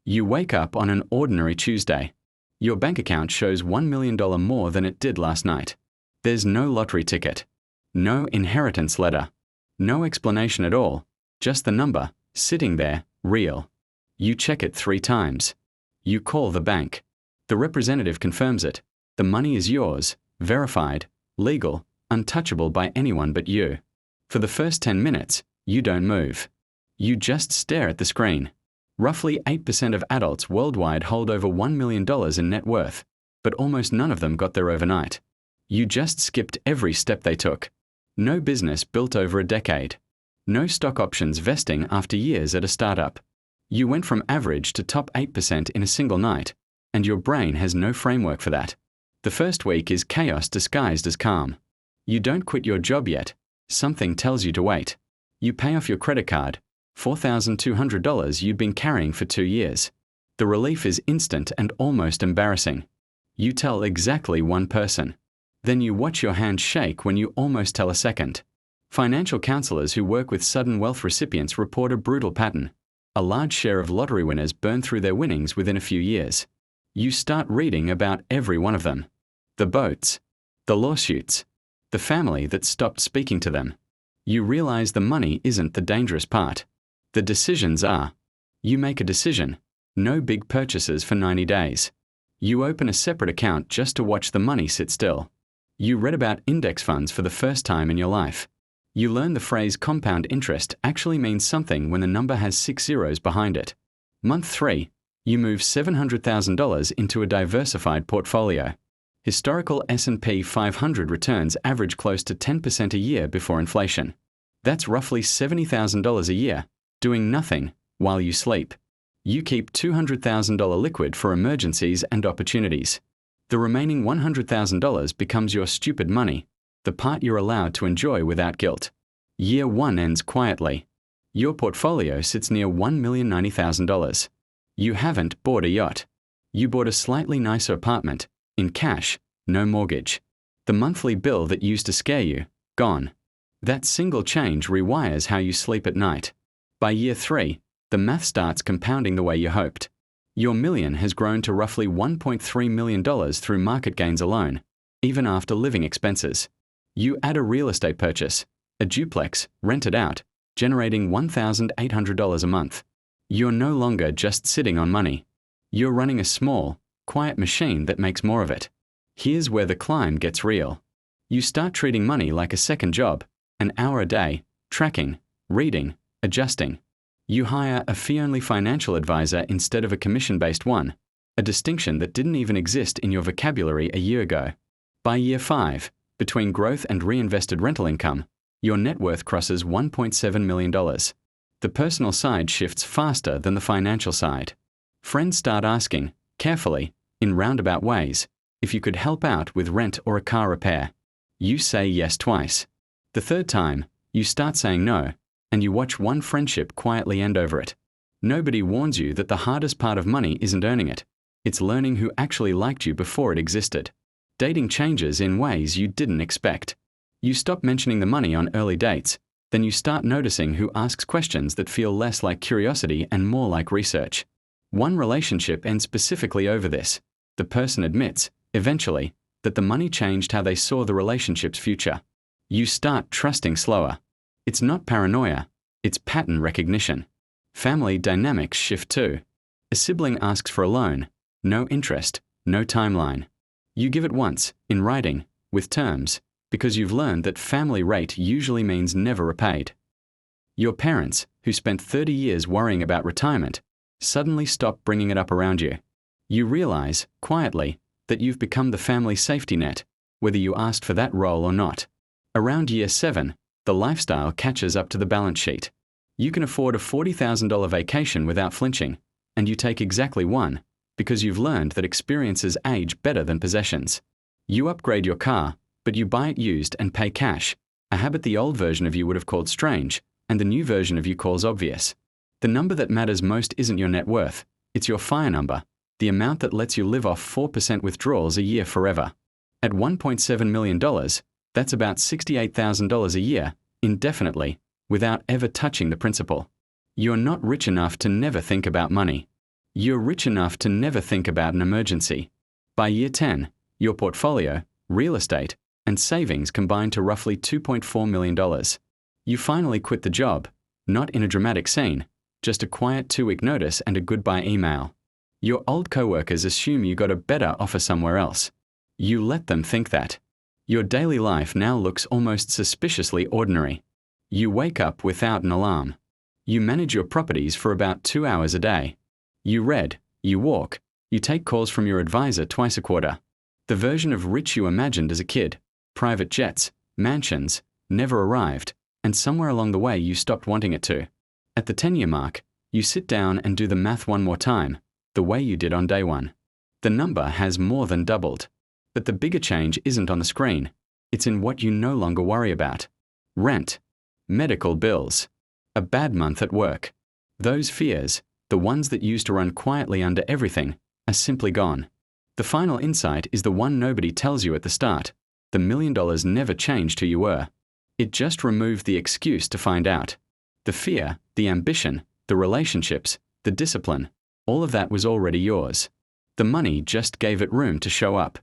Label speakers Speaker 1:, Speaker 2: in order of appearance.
Speaker 1: You wake up on an ordinary Tuesday. Your bank account shows $1 million more than it did last night. There's no lottery ticket. No inheritance letter. No explanation at all. Just the number, sitting there, real. You check it 3 times. You call the bank. The representative confirms it. The money is yours, verified, legal, untouchable by anyone but you. For the first 10 minutes, you don't move. You just stare at the screen. Roughly 8% of adults worldwide hold over $1 million in net worth, but almost none of them got there overnight. You just skipped every step they took. No business built over a decade. No stock options vesting after years at a startup. You went from average to top 8% in a single night, and your brain has no framework for that. The first week is chaos disguised as calm. You don't quit your job yet. Something tells you to wait. You pay off your credit card, $4,200 you'd been carrying for 2 years. The relief is instant and almost embarrassing. You tell exactly one person. Then you watch your hand shake when you almost tell a second. Financial counselors who work with sudden wealth recipients report a brutal pattern. A large share of lottery winners burn through their winnings within a few years. You start reading about every one of them. The boats. The lawsuits. The family that stopped speaking to them. You realize the money isn't the dangerous part. The decisions are. You make a decision. No big purchases for 90 days. You open a separate account just to watch the money sit still. You read about index funds for the first time in your life. You learn the phrase compound interest actually means something when the number has 6 zeros behind it. Month 3, you move $700,000 into a diversified portfolio. Historical S&P 500 returns average close to 10% a year before inflation. That's roughly $70,000 a year, doing nothing while you sleep. You keep $200,000 liquid for emergencies and opportunities. The remaining $100,000 becomes your stupid money, the part you're allowed to enjoy without guilt. Year 1 ends quietly. Your portfolio sits near $1,090,000. You haven't bought a yacht. You bought a slightly nicer apartment, in cash, no mortgage. The monthly bill that used to scare you, gone. That single change rewires how you sleep at night. By year 3, the math starts compounding the way you hoped. Your million has grown to roughly $1.3 million through market gains alone, even after living expenses. You add a real estate purchase, a duplex, rented out, generating $1,800 a month. You're no longer just sitting on money. You're running a small, quiet machine that makes more of it. Here's where the climb gets real. You start treating money like a second job, an hour a day, tracking, reading, adjusting. You hire a fee-only financial advisor instead of a commission-based one, a distinction that didn't even exist in your vocabulary a year ago. By year 5, between growth and reinvested rental income, your net worth crosses $1.7 million. The personal side shifts faster than the financial side. Friends start asking, carefully, in roundabout ways, if you could help out with rent or a car repair. You say yes twice. The third time, you start saying no, and you watch one friendship quietly end over it. Nobody warns you that the hardest part of money isn't earning it. It's learning who actually liked you before it existed. Dating changes in ways you didn't expect. You stop mentioning the money on early dates, then you start noticing who asks questions that feel less like curiosity and more like research. One relationship ends specifically over this. The person admits, eventually, that the money changed how they saw the relationship's future. You start trusting slower. It's not paranoia, it's pattern recognition. Family dynamics shift too. A sibling asks for a loan, no interest, no timeline. You give it once, in writing, with terms, because you've learned that family rate usually means never repaid. Your parents, who spent 30 years worrying about retirement, suddenly stop bringing it up around you. You realize, quietly, that you've become the family safety net, whether you asked for that role or not. Around year 7, the lifestyle catches up to the balance sheet. You can afford a $40,000 vacation without flinching, and you take exactly one, because you've learned that experiences age better than possessions. You upgrade your car, but you buy it used and pay cash, a habit the old version of you would have called strange, and the new version of you calls obvious. The number that matters most isn't your net worth, it's your FIRE number, the amount that lets you live off 4% withdrawals a year forever. At $1.7 million, that's about $68,000 a year, indefinitely, without ever touching the principal. You're not rich enough to never think about money. You're rich enough to never think about an emergency. By year 10, your portfolio, real estate, and savings combined to roughly $2.4 million. You finally quit the job, not in a dramatic scene, just a quiet 2-week notice and a goodbye email. Your old coworkers assume you got a better offer somewhere else. You let them think that. Your daily life now looks almost suspiciously ordinary. You wake up without an alarm. You manage your properties for about 2 hours a day. You read, you walk, you take calls from your advisor twice a quarter. The version of rich you imagined as a kid, private jets, mansions, never arrived, and somewhere along the way you stopped wanting it to. At the 10-year mark, you sit down and do the math one more time, the way you did on day one. The number has more than doubled. But the bigger change isn't on the screen. It's in what you no longer worry about. Rent, medical bills, a bad month at work. Those fears, the ones that used to run quietly under everything, are simply gone. The final insight is the one nobody tells you at the start. The $1 million never changed who you were. It just removed the excuse to find out. The fear, the ambition, the relationships, the discipline, all of that was already yours. The money just gave it room to show up.